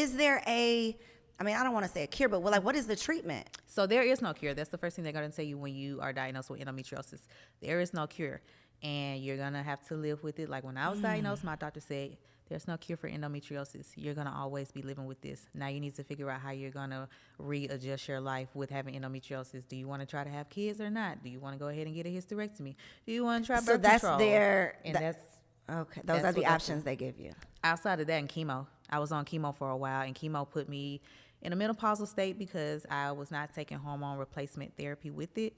is there I don't want to say a cure, but what is the treatment? So there is no cure. That's the first thing they're going to tell you when you are diagnosed with endometriosis. There is no cure, and you're going to have to live with it. Like when I was diagnosed, my doctor said, there's no cure for endometriosis. You're going to always be living with this. Now you need to figure out how you're going to readjust your life with having endometriosis. Do you want to try to have kids or not? Do you want to go ahead and get a hysterectomy? Do you want to try birth control? Okay, those are the options they give you. Outside of that, and chemo. I was on chemo for a while, and chemo put me in a menopausal state because I was not taking hormone replacement therapy with it.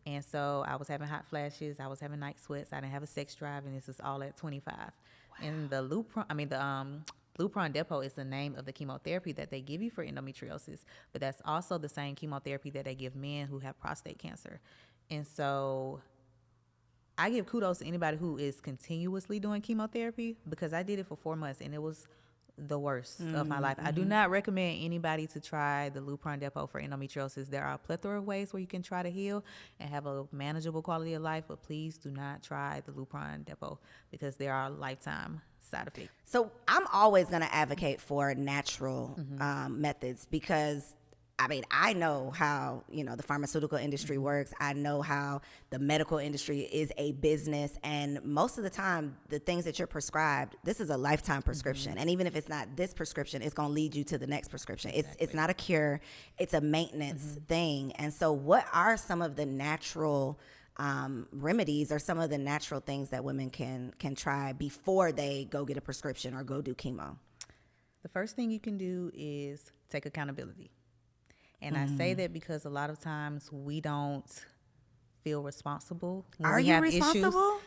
And so I was having hot flashes. I was having night sweats. I didn't have a sex drive, and this is all at 25. Wow. And the Lupron Depot is the name of the chemotherapy that they give you for endometriosis, but that's also the same chemotherapy that they give men who have prostate cancer. And so I give kudos to anybody who is continuously doing chemotherapy, because I did it for 4 months and it was the worst of my life. I do not recommend anybody to try the Lupron Depot for endometriosis. There are a plethora of ways where you can try to heal and have a manageable quality of life, but please do not try the Lupron Depot because there are lifetime side effects. So I'm always going to advocate for natural methods because I know how, the pharmaceutical industry works. I know how the medical industry is a business. And most of the time, the things that you're prescribed, this is a lifetime prescription. And even if it's not this prescription, it's going to lead you to the next prescription. It's not a cure. It's a maintenance thing. And so what are some of the natural remedies or some of the natural things that women can try before they go get a prescription or go do chemo? The first thing you can do is take accountability. And I say that because a lot of times we don't feel responsible. Are you responsible?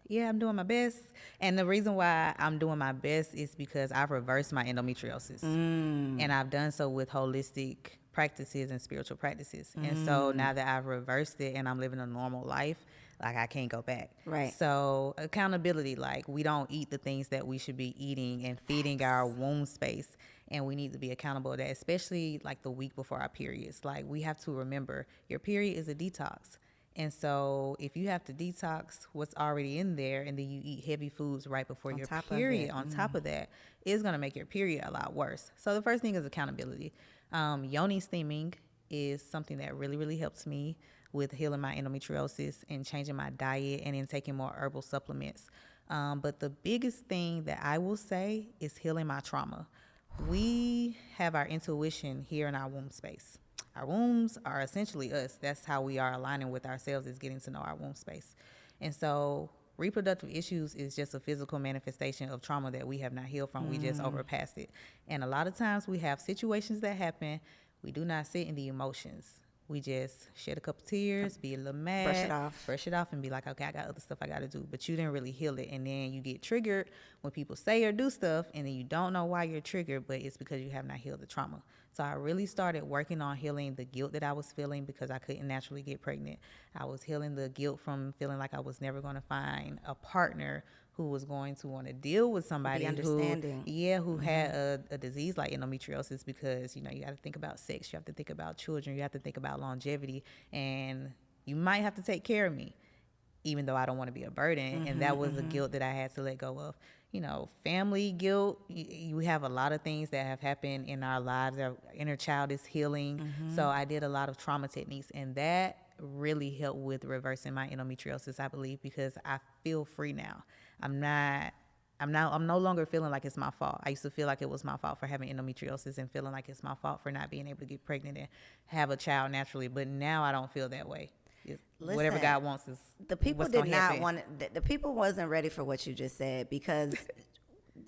Yeah, I'm doing my best. And the reason why I'm doing my best is because I've reversed my endometriosis. And I've done so with holistic practices and spiritual practices. And so now that I've reversed it and I'm living a normal life, like I can't go back. Right. So accountability, like we don't eat the things that we should be eating and feeding our womb space. And we need to be accountable to that, especially like the week before our periods. Like we have to remember your period is a detox. And so if you have to detox what's already in there and then you eat heavy foods right before your period on top of that, it's going to make your period a lot worse. So the first thing is accountability. Yoni steaming is something that really, really helps me with healing my endometriosis and changing my diet and then taking more herbal supplements. But the biggest thing that I will say is healing my trauma. We have our intuition here in our womb space. Our wombs are essentially us. That's how we are aligning with ourselves, is getting to know our womb space. And so reproductive issues is just a physical manifestation of trauma that we have not healed from. We just overpassed it. And a lot of times we have situations that happen. We do not sit in the emotions. We just shed a couple tears, be a little mad, brush it off and be like, okay, I got other stuff I got to do. But you didn't really heal it. And then you get triggered when people say or do stuff, and then you don't know why you're triggered, but it's because you have not healed the trauma. So I really started working on healing the guilt that I was feeling because I couldn't naturally get pregnant. I was healing the guilt from feeling like I was never going to find a partner who was going to want to deal with somebody who had a disease like endometriosis, because you got to think about sex, you have to think about children, you have to think about longevity, and you might have to take care of me even though I don't want to be a burden. And that was a guilt that I had to let go of. Family guilt, we have a lot of things that have happened in our lives. Our inner child is healing. So I did a lot of trauma techniques, and that really helped with reversing my endometriosis, I believe, because I feel free now. I'm no longer feeling like it's my fault. I used to feel like it was my fault for having endometriosis and feeling like it's my fault for not being able to get pregnant and have a child naturally. But now I don't feel that way. Listen, whatever God wants is the people did not want it. The people wasn't ready for what you just said, because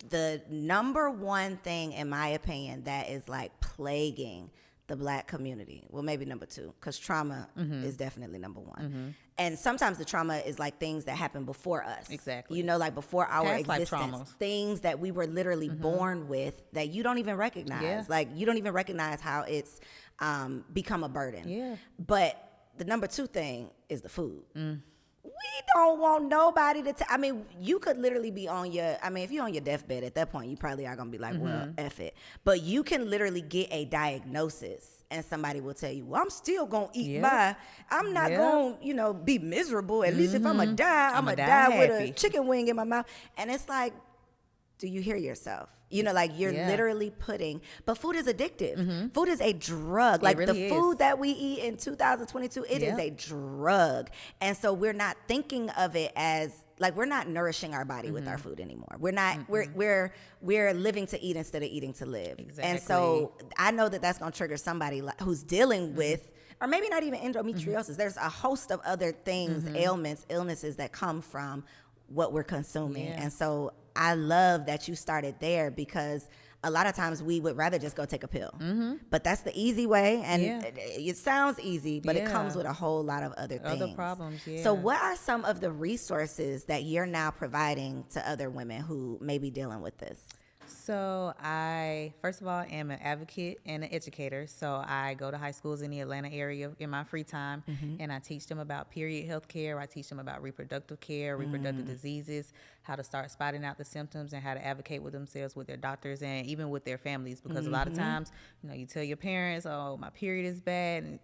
the number one thing, in my opinion, that is like plaguing the Black community, well, maybe number two, because trauma is definitely number one. And sometimes the trauma is like things that happened before us. Exactly. Like before our existence, things that we were literally born with that you don't even recognize. Yeah. Like you don't even recognize how it's become a burden. Yeah. But the number two thing is the food. We don't want nobody to you could literally be on your, if you're on your deathbed at that point, you probably are going to be like, well, F it. But you can literally get a diagnosis and somebody will tell you, well, I'm still going to eat I'm not going to, be miserable. At least if I'm going to die, I'm going to die with a chicken wing in my mouth. And it's like, do you hear yourself? You know, like you're Yeah. literally but food is addictive. Food is a drug. Like really the food is. that we eat in 2022, it is Yep. a drug. And so we're not thinking of it as like we're not nourishing our body with our food anymore. We're not we're living to eat instead of eating to live. And so I know that that's going to trigger somebody who's dealing with, or maybe not even endometriosis. There's a host of other things, ailments, illnesses that come from what we're consuming. Yeah. And so I love that you started there, because a lot of times we would rather just go take a pill. But that's the easy way. And Yeah. it sounds easy, but it comes Yeah. with a whole lot of other things. Other problems, yeah. So what are some of the resources that you're now providing to other women who may be dealing with this? So I, first of all, am an advocate and an educator. So I go to high schools in the Atlanta area in my free time, and I teach them about period health care. I teach them about reproductive care, reproductive diseases, how to start spotting out the symptoms, and how to advocate with themselves, with their doctors, and even with their families. Because a lot of times, you know, you tell your parents, "Oh, my period is bad." And,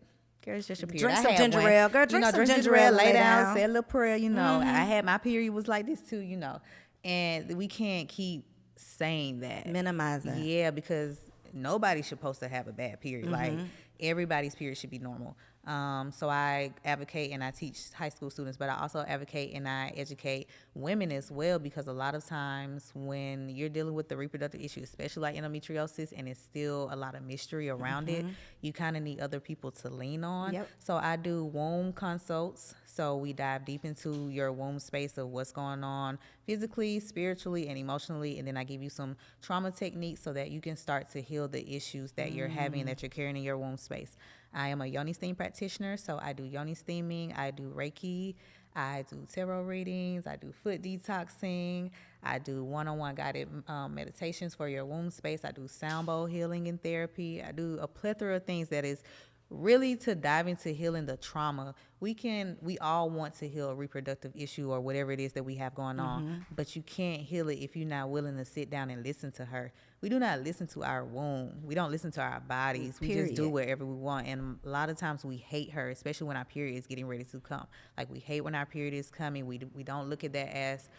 girl, it's just your period. Drink I some had ginger one. ale. Girl, You drink know, some ginger ale, lay lay down, down. say a little prayer. You know, I had my period was like this too. You know, and we can't keep saying that. Minimize that. Yeah, because nobody's supposed to have a bad period. Like everybody's period should be normal. So I advocate and I teach high school students, but I also advocate and I educate women as well, because a lot of times when you're dealing with the reproductive issue, especially like endometriosis, and it's still a lot of mystery around it, you kind of need other people to lean on. Yep. So I do womb consults. So we dive deep into your womb space of what's going on physically, spiritually, and emotionally. And then I give you some trauma techniques so that you can start to heal the issues that you're having, that you're carrying in your womb space. I am a yoni steam practitioner, so I do yoni steaming, I do Reiki, I do tarot readings, I do foot detoxing, I do one-on-one guided meditations for your womb space, I do sound bowl healing and therapy, I do a plethora of things that is really to dive into healing the trauma. We all want to heal a reproductive issue or whatever it is that we have going on, but you can't heal it if you're not willing to sit down and listen to her. We do not listen to our womb. We don't listen to our bodies. We just do whatever we want. And a lot of times we hate her, especially when our period is getting ready to come. Like, we hate when our period is coming. We don't look at that as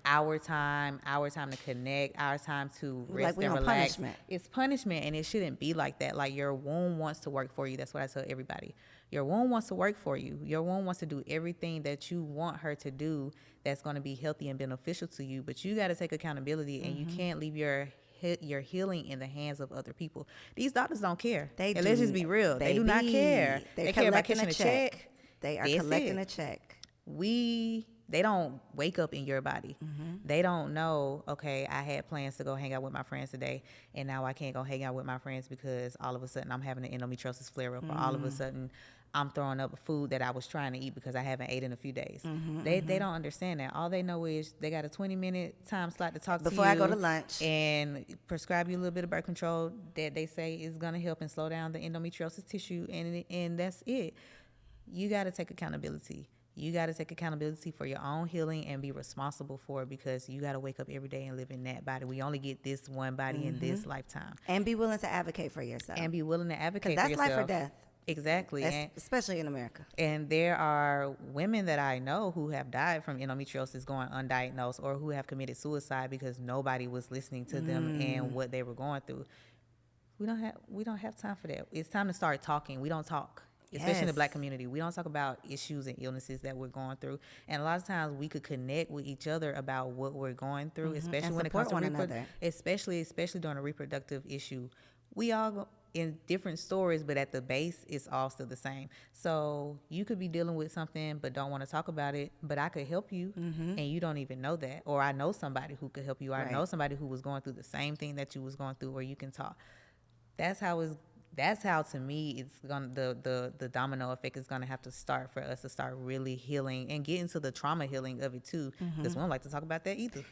our time to connect, our time to rest and relax. Punishment. It's punishment, and it shouldn't be like that. Like, your womb wants to work for you. That's what I tell everybody. Your womb wants to work for you. Your womb wants to do everything that you want her to do that's going to be healthy and beneficial to you. But you got to take accountability, and you can't leave your healing in the hands of other people. These doctors don't care. And let's just be real. They do not care. They care about catching a check. They are collecting a check. They don't wake up in your body. They don't know, okay, I had plans to go hang out with my friends today, and now I can't go hang out with my friends because all of a sudden I'm having an endometriosis flare up, or all of a sudden I'm throwing up food that I was trying to eat because I haven't ate in a few days. They don't understand that. All they know is they got a 20-minute time slot to talk before to you I go to lunch and prescribe you a little bit of birth control that they say is going to help and slow down the endometriosis tissue, and that's it. You got to take accountability. You got to take accountability for your own healing and be responsible for it, because you got to wake up every day and live in that body. We only get this one body in this lifetime. and be willing to advocate for yourself. And be willing to advocate for that's yourself. life or death. Exactly. Especially in America. And there are women that I know who have died from endometriosis going undiagnosed, or who have committed suicide because nobody was listening to them and what they were going through. We don't have time for that. It's time to start talking. We don't talk. Especially in the Black community. We don't talk about issues and illnesses that we're going through. And a lot of times we could connect with each other about what we're going through, especially and when it comes to especially during a reproductive issue. We all go in different stories, but at the base, it's all still the same. So you could be dealing with something but don't want to talk about it, but I could help you, and you don't even know that. Or I know somebody who could help you. Or I know somebody who was going through the same thing that you was going through, where you can talk. That's how to me it's gonna the domino effect is gonna have to start for us to start really healing and get into the trauma healing of it too, because we don't like to talk about that either.